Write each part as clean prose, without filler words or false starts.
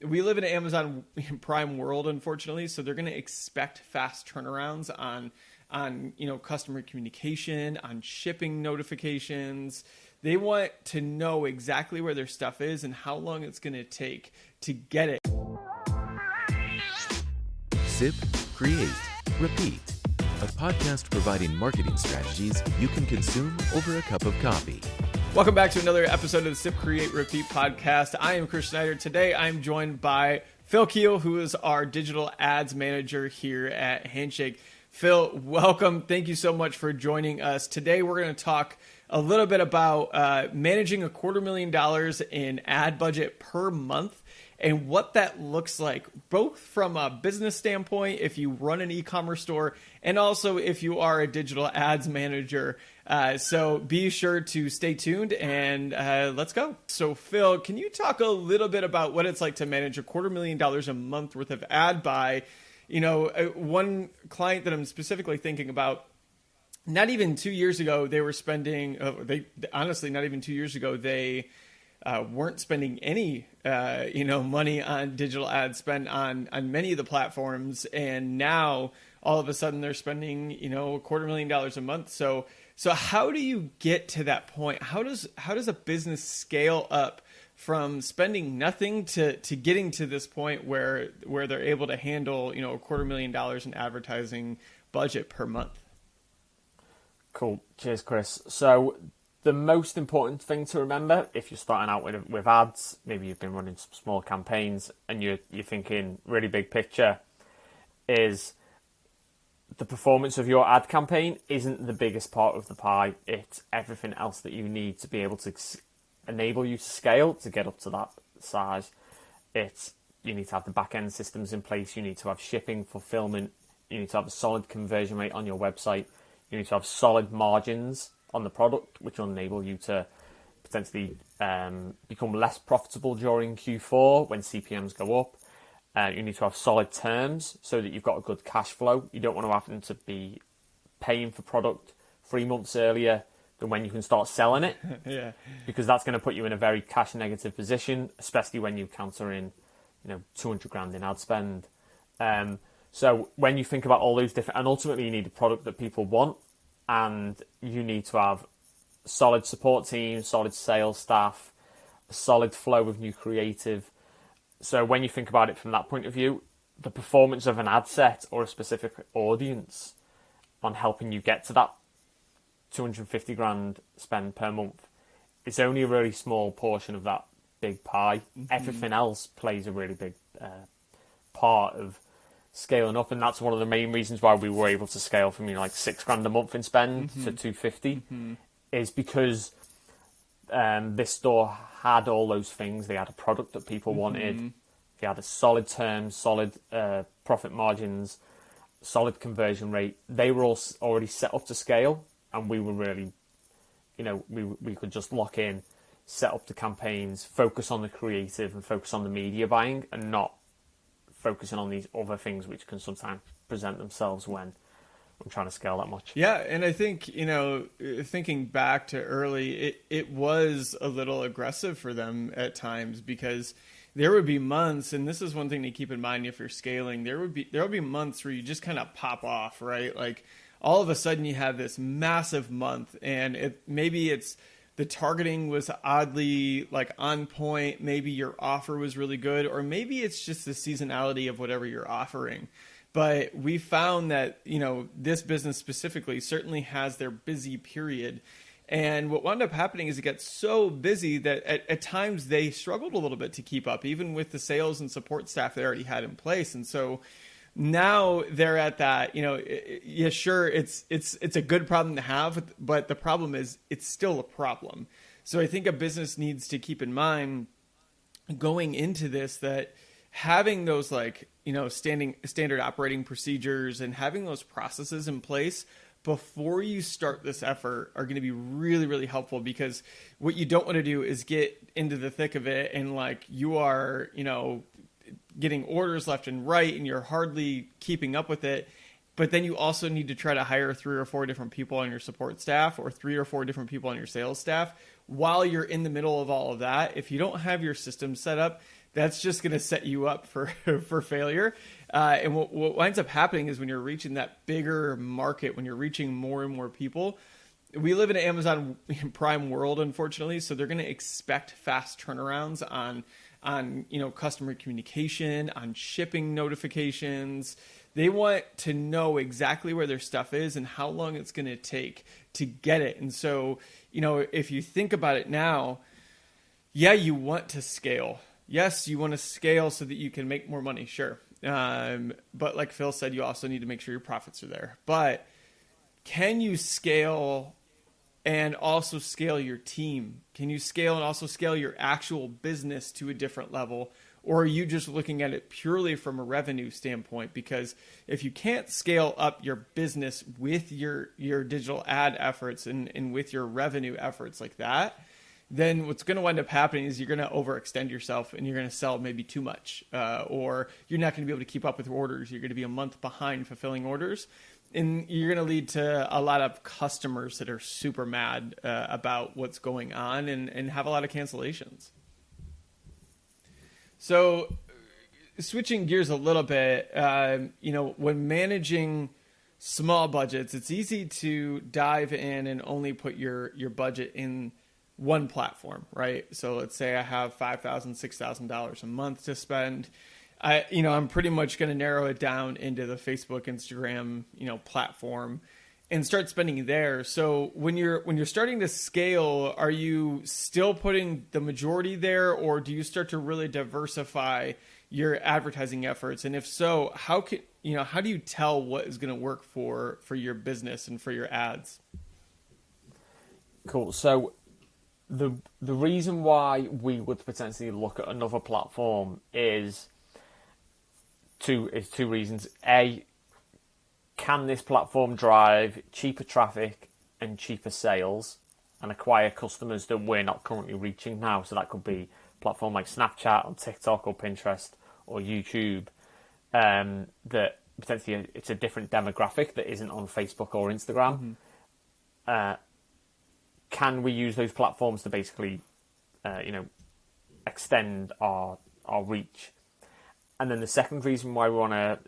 we live in an Amazon Prime world, unfortunately, so they're going to expect fast turnarounds on customer communication, on shipping notifications. They want to know exactly where their stuff is and how long it's going to take to get it. Sip, Create, Repeat. A podcast providing marketing strategies you can consume over a cup of coffee. Welcome back to another episode of the Sip, Create, Repeat podcast. I am Chris Schneider. Today I'm joined by Phil Kiel, who is our digital ads manager here at Handshake. Phil, welcome. Thank you so much for joining us. Today we're going to talk a little bit about managing $250,000 in ad budget per month and what that looks like, both from a business standpoint, if you run an e-commerce store, and also if you are a digital ads manager. So be sure to stay tuned and let's go. So Phil, can you talk a little bit about what it's like to manage $250,000 a month worth of ad buy? One client that I'm specifically thinking about, not even 2 years ago, they were spending, honestly, not even 2 years ago, they weren't spending any, money on digital ad spend on many of the platforms. And now all of a sudden they're spending, $250,000 a month. So how do you get to that point? How does a business scale up from spending nothing to getting to this point where they're able to handle, $250,000 in advertising budget per month? Cool. Cheers, Chris. So the most important thing to remember if you're starting out with ads, maybe you've been running some small campaigns and you're thinking really big picture, is the performance of your ad campaign isn't the biggest part of the pie. It's everything else that you need to be able to enable you to scale to get up to that size. You need to have the back end systems in place. You need to have shipping, fulfillment. You need to have a solid conversion rate on your website. You need to have solid margins on the product, which will enable you to potentially become less profitable during Q4 when CPMs go up. You need to have solid terms so that you've got a good cash flow. You don't want to have to be paying for product 3 months earlier than when you can start selling it. Yeah. Because that's going to put you in a very cash negative position, especially when you counter in, $200,000 in ad spend. So when you think about all those different, and ultimately you need a product that people want, and you need to have solid support team, solid sales staff, a solid flow of new creative. So when you think about it from that point of view, the performance of an ad set or a specific audience on helping you get to that $250,000 spend per month, it's only a really small portion of that big pie. Mm-hmm. Everything else plays a really big part of scaling up, and that's one of the main reasons why we were able to scale from $6,000 a month in spend to $250,000 is because this store had all those things. They had a product that people wanted. They had a solid term, solid profit margins, solid conversion rate. They were all already set up to scale, and we were really, we could just lock in, set up the campaigns, focus on the creative and focus on the media buying, and not focusing on these other things which can sometimes present themselves when I'm trying to scale that much. Yeah, and I think, thinking back to early, it was a little aggressive for them at times, because there would be months, and this is one thing to keep in mind if you're scaling, there will be months where you just kind of pop off, right? Like all of a sudden you have this massive month, and maybe it's the targeting was oddly on point. Maybe your offer was really good, or maybe it's just the seasonality of whatever you're offering. But we found that, this business specifically certainly has their busy period. And what wound up happening is it got so busy that at times they struggled a little bit to keep up, even with the sales and support staff they already had in place. And so now they're at that, yeah, sure, it's a good problem to have, but the problem is it's still a problem. So I think a business needs to keep in mind going into this that having those standard operating procedures and having those processes in place before you start this effort are going to be really, really helpful, because what you don't want to do is get into the thick of it and you are, getting orders left and right and you're hardly keeping up with it. But then you also need to try to hire 3 or 4 different people on your support staff or 3 or 4 different people on your sales staff while you're in the middle of all of that. If you don't have your system set up, that's just going to set you up for for failure. And what winds up happening is when you're reaching that bigger market, when you're reaching more and more people, we live in an Amazon Prime world, unfortunately, so they're going to expect fast turnarounds on customer communication, on shipping notifications. They want to know exactly where their stuff is and how long it's going to take to get it. And so, if you think about it now, yeah, you want to scale. Yes, you want to scale so that you can make more money, sure. But like Phil said, you also need to make sure your profits are there. But can you scale and also scale your team? Can you scale and also scale your actual business to a different level? Or are you just looking at it purely from a revenue standpoint? Because if you can't scale up your business with your digital ad efforts and with your revenue efforts like that, then what's going to wind up happening is you're going to overextend yourself and you're going to sell maybe too much, or you're not going to be able to keep up with orders. You're going to be a month behind fulfilling orders, and you're going to lead to a lot of customers that are super mad about what's going on and have a lot of cancellations. So switching gears a little bit, when managing small budgets, it's easy to dive in and only put your budget in one platform, right? So let's say I have $5,000, $6,000 a month to spend. I'm pretty much going to narrow it down into the Facebook, Instagram, platform and start spending there. So when you're starting to scale, are you still putting the majority there, or do you start to really diversify your advertising efforts? And if so, how do you tell what is going to work for your business and for your ads? Cool. So the reason why we would potentially look at another platform is two reasons. A, can this platform drive cheaper traffic and cheaper sales and acquire customers that we're not currently reaching now? So that could be a platform like Snapchat or TikTok or Pinterest or YouTube, that potentially it's a different demographic that isn't on Facebook or Instagram. Mm-hmm. Can we use those platforms to basically, extend our reach? And then the second reason why we want to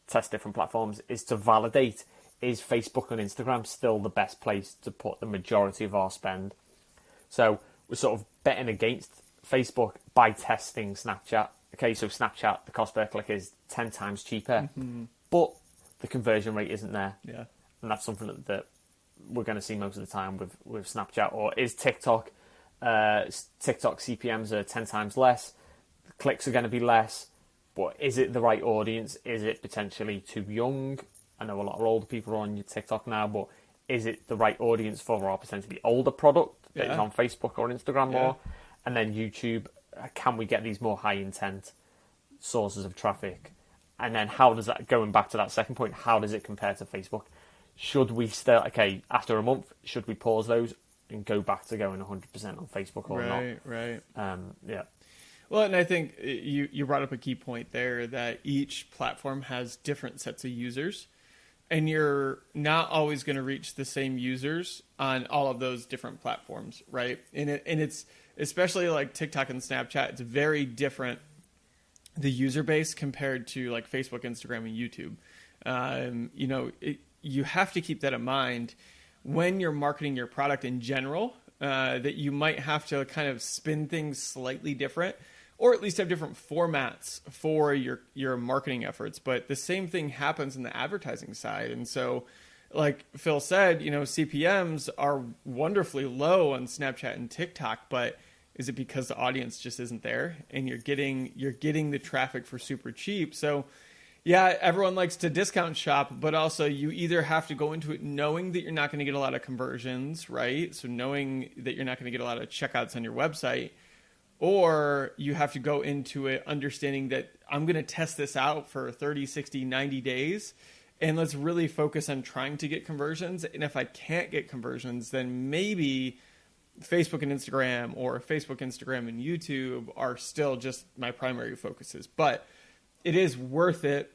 test different platforms is to validate, is Facebook and Instagram still the best place to put the majority of our spend? So we're sort of betting against Facebook by testing Snapchat. Okay, so Snapchat, the cost per click is 10 times cheaper, mm-hmm. but the conversion rate isn't there. Yeah, and that's something that we're going to see most of the time with Snapchat. Or is TikTok CPMs are 10 times less, the clicks are going to be less, but is it the right audience? Is it potentially too young? I know a lot of older people are on your TikTok now, but is it the right audience for our potentially older product that is on Facebook or Instagram more? And then YouTube, can we get these more high intent sources of traffic? And then how does that, going back to that second point, how does it compare to Facebook? Should we still, after a month, should we pause those and go back to going 100% on Facebook or not? Right. Yeah. Well, and I think you brought up a key point there, that each platform has different sets of users, and you're not always going to reach the same users on all of those different platforms, right? And it's especially like TikTok and Snapchat, it's very different, the user base, compared to like Facebook, Instagram, and YouTube. You have to keep that in mind when you're marketing your product in general, that you might have to kind of spin things slightly different, or at least have different formats for your marketing efforts. But the same thing happens in the advertising side. And so, like Phil said, CPMs are wonderfully low on Snapchat and TikTok, but is it because the audience just isn't there and you're getting the traffic for super cheap? So yeah, everyone likes to discount shop, but also you either have to go into it knowing that you're not going to get a lot of conversions, right? So knowing that you're not going to get a lot of checkouts on your website, or you have to go into it understanding that I'm going to test this out for 30, 60, 90 days, and let's really focus on trying to get conversions. And if I can't get conversions, then maybe Facebook and Instagram, or Facebook, Instagram, and YouTube are still just my primary focuses. But it is worth it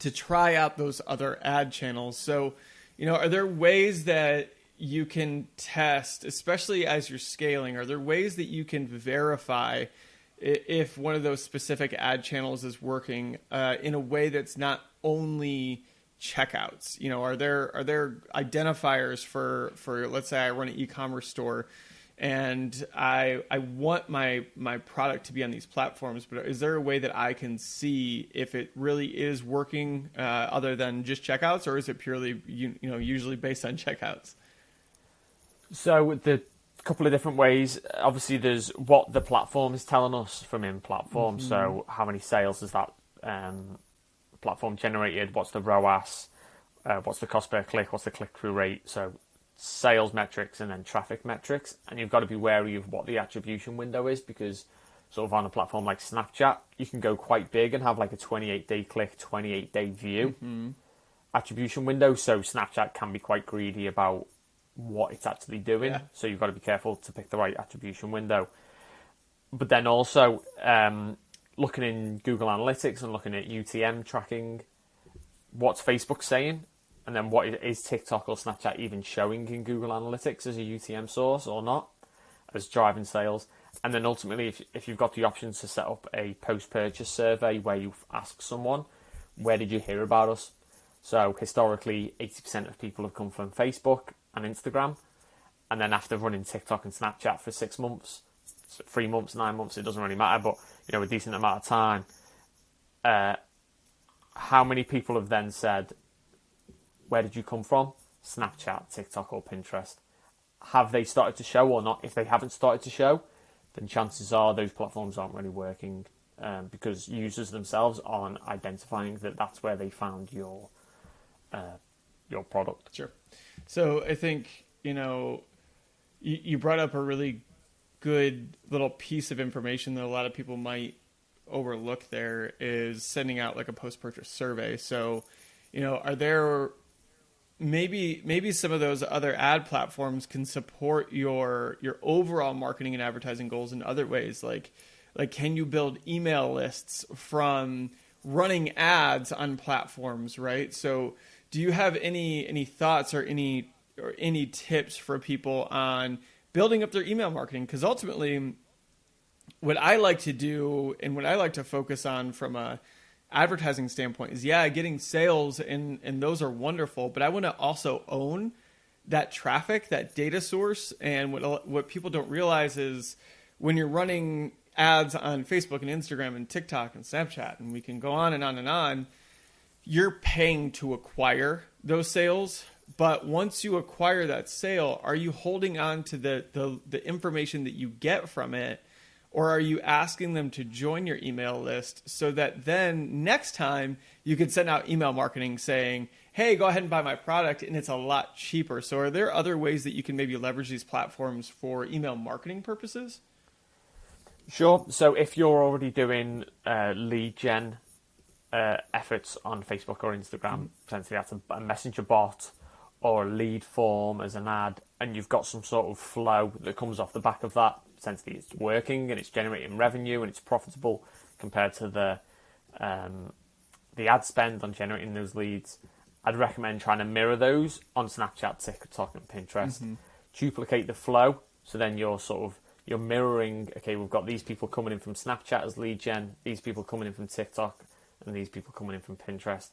to try out those other ad channels. So, are there ways that you can test, especially as you're scaling? Are there ways that you can verify if one of those specific ad channels is working in a way that's not only checkouts. You know, are there identifiers for let's say I run an e-commerce store and I want my product to be on these platforms, but is there a way that I can see if it really is working other than just checkouts, or is it purely usually based on checkouts? So the couple of different ways. Obviously, there's what the platform is telling us from in-platform. Mm-hmm. So how many sales has that platform generated? What's the ROAS? What's the cost per click? What's the click-through rate? So sales metrics and then traffic metrics. And you've got to be wary of what the attribution window is, because sort of on a platform like Snapchat, you can go quite big and have like a 28-day click, 28-day view attribution window. So Snapchat can be quite greedy about what it's actually doing. Yeah. So you've got to be careful to pick the right attribution window. But then also looking in Google Analytics and looking at UTM tracking, what's Facebook saying? And then what is TikTok or Snapchat even showing in Google Analytics as a UTM source or not, as driving sales? And then ultimately, if you've got the option to set up a post-purchase survey where you ask someone, where did you hear about us? So historically, 80% of people have come from Facebook and Instagram. And then after running TikTok and Snapchat for 6 months, 3 months, 9 months, it doesn't really matter, but a decent amount of time, how many people have then said, where did you come from? Snapchat, TikTok, or Pinterest? Have they started to show or not? If they haven't started to show, then chances are those platforms aren't really working because users themselves aren't identifying that that's where they found your product. Sure. So I think, you brought up a really good little piece of information that a lot of people might overlook there is sending out like a post-purchase survey. So, are there maybe some of those other ad platforms can support your overall marketing and advertising goals in other ways? Like can you build email lists from running ads on platforms, right? So do you have any thoughts or any tips for people on building up their email marketing? Because ultimately, what I like to do and what I like to focus on from a advertising standpoint is, getting sales and those are wonderful, but I want to also own that traffic, that data source. And what people don't realize is when you're running ads on Facebook and Instagram and TikTok and Snapchat, and we can go on and on and on, you're paying to acquire those sales. But once you acquire that sale, are you holding on to the information that you get from it? Or are you asking them to join your email list so that then next time you could send out email marketing saying, hey, go ahead and buy my product, and it's a lot cheaper? So are there other ways that you can maybe leverage these platforms for email marketing purposes? Sure. So if you're already doing lead gen efforts on Facebook or Instagram, potentially that's a messenger bot or a lead form as an ad, and you've got some sort of flow that comes off the back of that, essentially it's working and it's generating revenue and it's profitable compared to the ad spend on generating those leads, I'd recommend trying to mirror those on Snapchat, TikTok, and Pinterest. Duplicate the flow, so then you're mirroring, okay, we've got these people coming in from Snapchat as lead gen, these people coming in from TikTok, and these people coming in from Pinterest.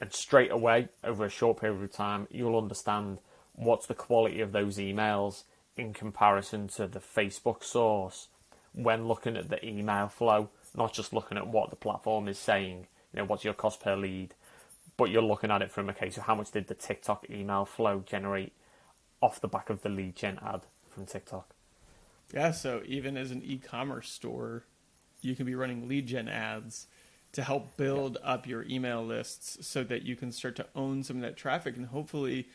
And straight away, over a short period of time, you'll understand what's the quality of those emails in comparison to the Facebook source when looking at the email flow, not just looking at what the platform is saying, what's your cost per lead, but you're looking at it from, okay, so how much did the TikTok email flow generate off the back of the lead gen ad from TikTok? Yeah, so even as an e-commerce store, you can be running lead gen ads to help build up your email lists so that you can start to own some of that traffic and hopefully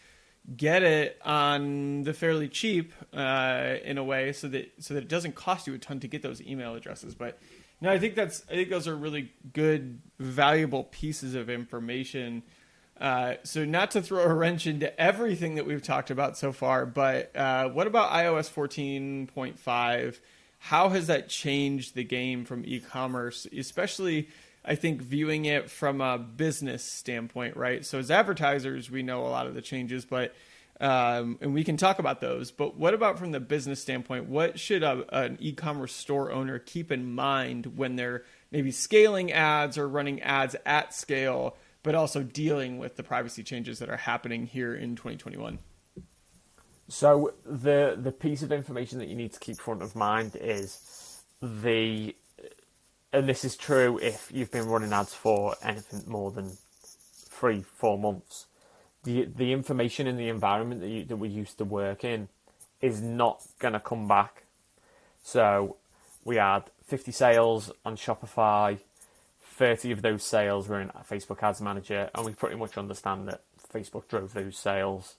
get it on the fairly cheap in a way so that it doesn't cost you a ton to get those email addresses. But I think those are really good, valuable pieces of information. So not to throw a wrench into everything that we've talked about so far, but what about iOS 14.5? How has that changed the game from e-commerce, especially I think viewing it from a business standpoint, right? So as advertisers, we know a lot of the changes, but And we can talk about those. But what about from the business standpoint? What should an e-commerce store owner keep in mind when they're maybe scaling ads or running ads at scale, but also dealing with the privacy changes that are happening here in 2021? So the piece of information that you need to keep front of mind is and this is true if you've been running ads for anything more than 3-4 months, the information in the environment that we used to work in is not going to come back. So we had 50 sales on Shopify, 30 of those sales were in Facebook Ads Manager, and we pretty much understand that Facebook drove those sales.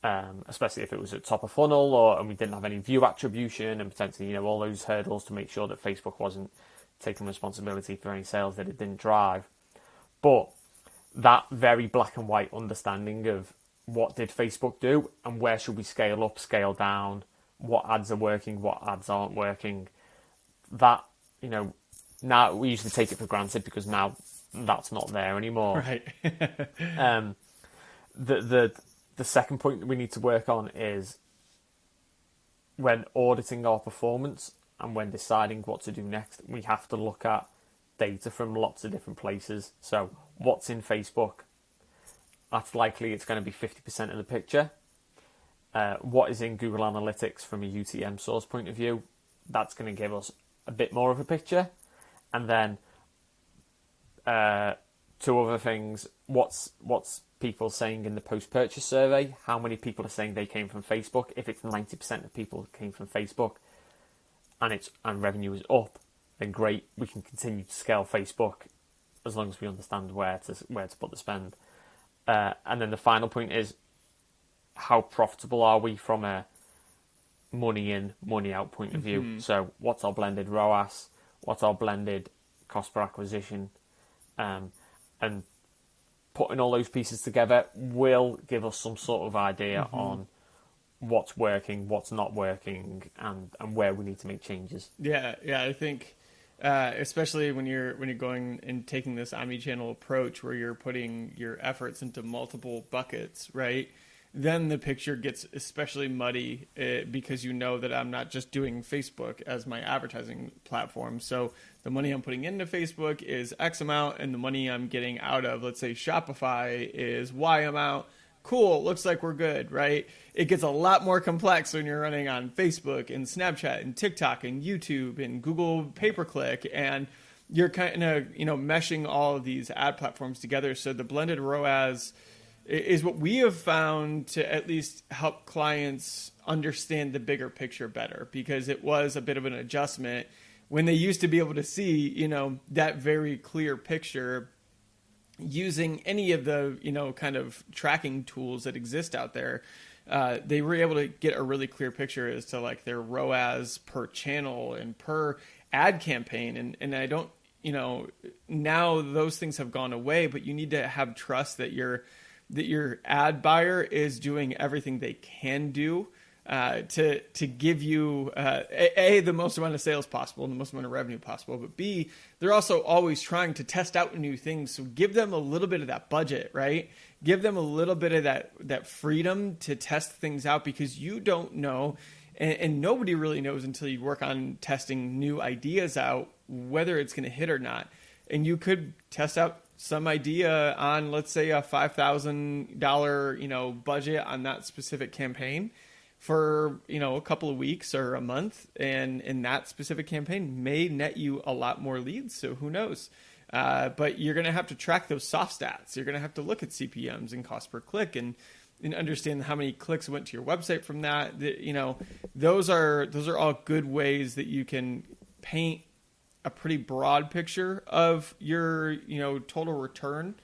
Especially if it was at top of funnel and we didn't have any view attribution and potentially, all those hurdles to make sure that Facebook wasn't taking responsibility for any sales that it didn't drive. But that very black and white understanding of what did Facebook do and where should we scale up, scale down, what ads are working, what ads aren't working, that, now we usually take it for granted because now that's not there anymore. Right. The second point that we need to work on is when auditing our performance and when deciding what to do next, we have to look at data from lots of different places. So what's in Facebook? That's likely it's going to be 50% of the picture. What is in Google Analytics from a UTM source point of view? That's going to give us a bit more of a picture. And then two other things. What's people saying in the post-purchase survey? How many people are saying they came from Facebook? If it's 90% of people came from Facebook and revenue is up, then great, we can continue to scale Facebook as long as we understand where to put the spend. And then the final point is, how profitable are we from a money in, money out point of view? So what's our blended ROAS? What's our blended cost per acquisition? And putting all those pieces together will give us some sort of idea on what's working, what's not working, and where we need to make changes. Yeah, I think especially when you're going and taking this omni-channel approach where you're putting your efforts into multiple buckets, right? Then the picture gets especially muddy because that I'm not just doing Facebook as my advertising platform. So the money I'm putting into Facebook is X amount, and the money I'm getting out of, let's say, Shopify is Y amount. Cool, looks like we're good, right? It gets a lot more complex when you're running on Facebook and Snapchat and TikTok and YouTube and Google pay-per-click, and you're kind of meshing all of these ad platforms together. So the blended ROAS is what we have found to at least help clients understand the bigger picture better, because it was a bit of an adjustment when they used to be able to see, that very clear picture using any of the, kind of tracking tools that exist out there. They were able to get a really clear picture as to like their ROAS per channel and per ad campaign. And I don't, now those things have gone away, but you need to have trust that your ad buyer is doing everything they can do to give you the most amount of sales possible and the most amount of revenue possible, but B, they're also always trying to test out new things. So give them a little bit of that budget, right? Give them a little bit of that freedom to test things out, because you don't know, and nobody really knows until you work on testing new ideas out whether it's going to hit or not. And you could test out some idea on, let's say, a $5,000 budget on that specific campaign for a couple of weeks or a month, and in that specific campaign may net you a lot more leads. So who knows? But you're going to have to track those soft stats. You're going to have to look at CPMs and cost per click and understand how many clicks went to your website from that. Those are all good ways that you can paint a pretty broad picture of your total return.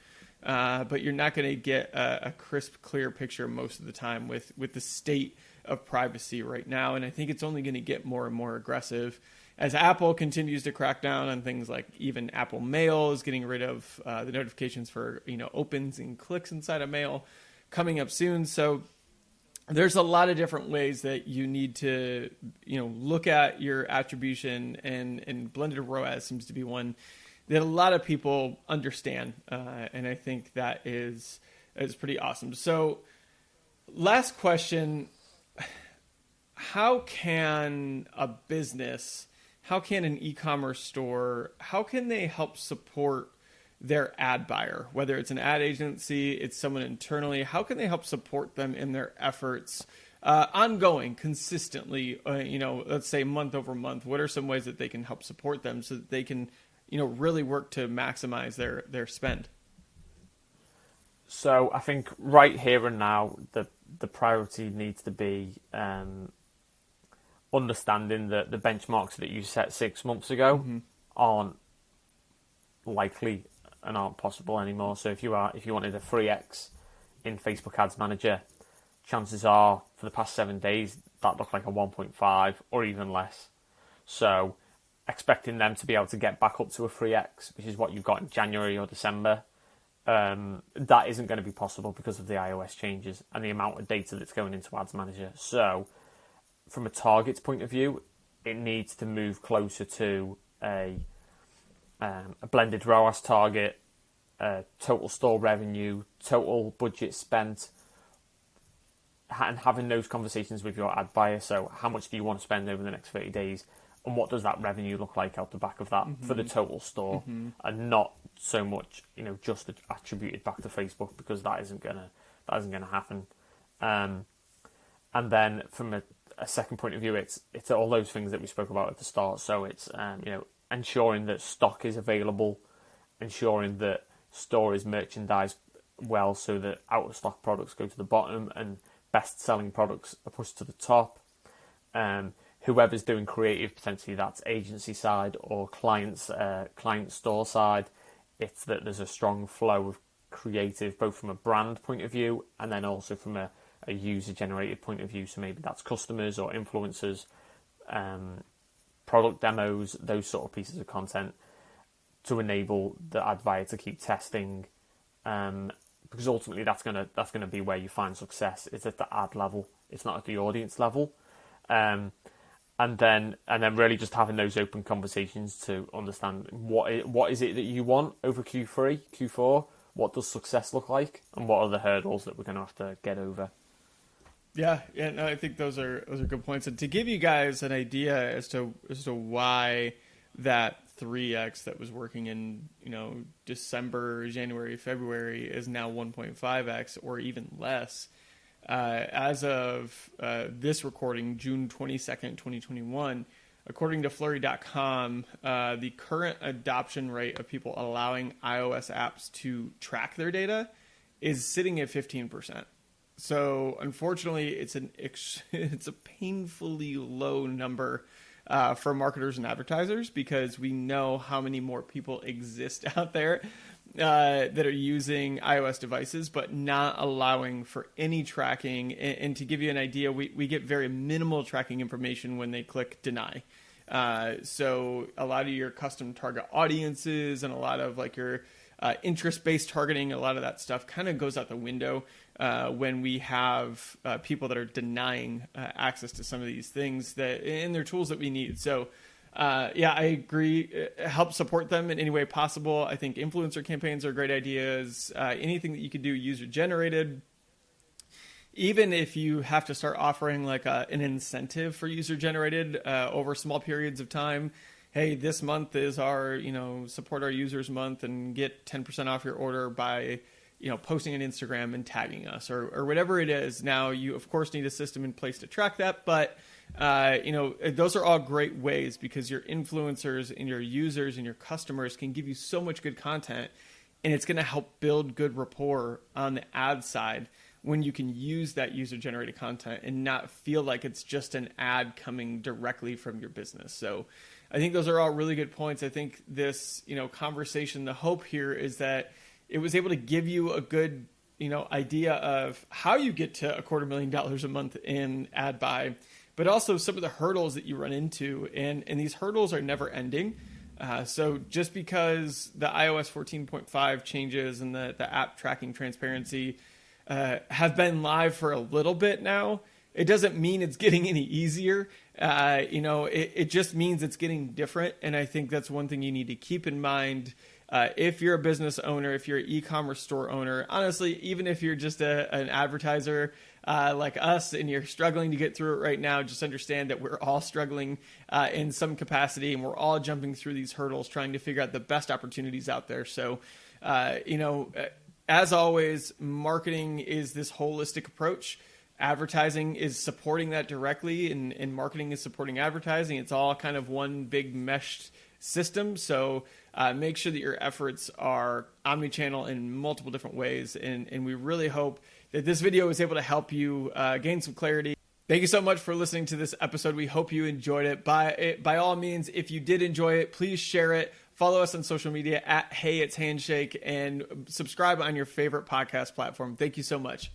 But you're not going to get a crisp, clear picture most of the time with the state of privacy right now. And I think it's only going to get more and more aggressive as Apple continues to crack down on things like even Apple Mail is getting rid of the notifications for opens and clicks inside of Mail coming up soon. So there's a lot of different ways that you need to look at your attribution, and blended ROAS seems to be one that a lot of people understand, and I think that is pretty awesome. So last question. How can a business, how can an e-commerce store, how can they help support their ad buyer? Whether it's an ad agency, it's someone internally, how can they help support them in their efforts ongoing, consistently, let's say month over month? What are some ways that they can help support them so that they can, really work to maximize their spend? So I think right here and now, the priority needs to be understanding that the benchmarks that you set 6 months ago aren't likely and aren't possible anymore. So if you wanted a 3x in Facebook Ads Manager, chances are for the past 7 days that looked like a 1.5 or even less. So expecting them to be able to get back up to a 3x, which is what you've got in January or December, that isn't going to be possible because of the iOS changes and the amount of data that's going into Ads Manager. So from a target's point of view, it needs to move closer to a blended ROAS target, total store revenue, total budget spent, and having those conversations with your ad buyer. So how much do you want to spend over the next 30 days? And what does that revenue look like out the back of that for the total store? And not so much, just attributed back to Facebook, because that isn't gonna happen. And then from a second point of view, it's all those things that we spoke about at the start. So it's ensuring that stock is available, ensuring that store is merchandised well, so that out of stock products go to the bottom and best selling products are pushed to the top. Whoever's doing creative, potentially that's agency side or client store side, it's that there's a strong flow of creative, both from a brand point of view and then also from a user-generated point of view. So maybe that's customers or influencers, product demos, those sort of pieces of content to enable the ad buyer to keep testing, because ultimately that's gonna be where you find success. It's at the ad level, it's not at the audience level. And then really just having those open conversations to understand what is it that you want over Q3, Q4, what does success look like, and what are the hurdles that we're going to have to get over. Yeah, no, I think those are good points. And to give you guys an idea as to why that 3x that was working in December, January, February is now 1.5x or even less. As of this recording, June 22nd, 2021, according to Flurry.com, the current adoption rate of people allowing iOS apps to track their data is sitting at 15%. So unfortunately, it's a painfully low number for marketers and advertisers, because we know how many more people exist out there that are using iOS devices, but not allowing for any tracking. And to give you an idea, we get very minimal tracking information when they click deny. So a lot of your custom target audiences and a lot of like your interest-based targeting, a lot of that stuff kind of goes out the window when we have people that are denying access to some of these things that in their tools that we need. So yeah, I agree. Help support them in any way possible. I think influencer campaigns are great ideas. Anything that you can do user-generated. Even if you have to start offering like an incentive for user-generated over small periods of time. Hey, this month is our, support our users month and get 10% off your order by, posting on Instagram and tagging us or whatever it is. Now, you, of course, need a system in place to track that, but those are all great ways, because your influencers and your users and your customers can give you so much good content, and it's going to help build good rapport on the ad side when you can use that user-generated content and not feel like it's just an ad coming directly from your business. So I think those are all really good points. I think this, conversation, the hope here is that it was able to give you a good, idea of how you get to $250,000 a month in ad buy, but also some of the hurdles that you run into. And these hurdles are never ending. So just because the iOS 14.5 changes and the app tracking transparency have been live for a little bit now, It doesn't mean it's getting any easier. It just means it's getting different. And I think that's one thing you need to keep in mind. If you're a business owner, if you're an e-commerce store owner, honestly, even if you're just an advertiser like us and you're struggling to get through it right now, just understand that we're all struggling in some capacity, and we're all jumping through these hurdles trying to figure out the best opportunities out there. So, as always, marketing is this holistic approach. Advertising is supporting that directly, and marketing is supporting advertising. It's all kind of one big meshed system. So make sure that your efforts are omnichannel in multiple different ways. And we really hope that this video was able to help you gain some clarity. Thank you so much for listening to this episode. We hope you enjoyed it. By all means, if you did enjoy it, please share it. Follow us on social media at heyitshandshake, and subscribe on your favorite podcast platform. Thank you so much.